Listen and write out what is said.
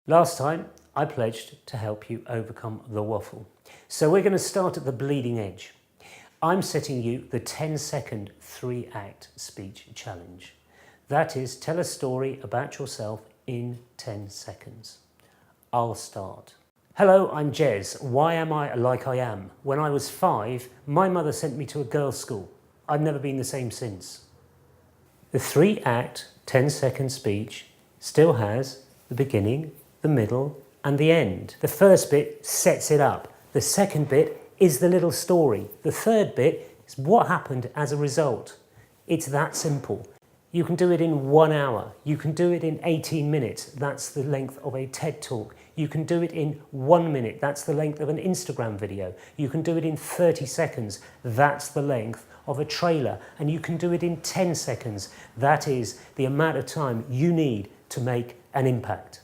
Last time, I pledged to help you overcome the waffle. So we're going to start at the bleeding edge. I'm setting you the 10-second 3-act speech challenge. That is, tell a story about yourself in 10 seconds. I'll start. Hello, I'm Jez. Why am I like I am? When I was 5, my mother sent me to a girls' school. I've never been the same since. The 3-act 10-second speech still has the beginning, the middle and the end. The first bit sets it up. The second bit is the little story. The third bit is what happened as a result. It's that simple. You can do it in 1 hour. You can do it in 18 minutes. That's the length of a TED Talk. You can do it in 1 minute. That's the length of an Instagram video. You can do it in 30 seconds. That's the length of a trailer. And you can do it in 10 seconds. That is the amount of time you need to make an impact.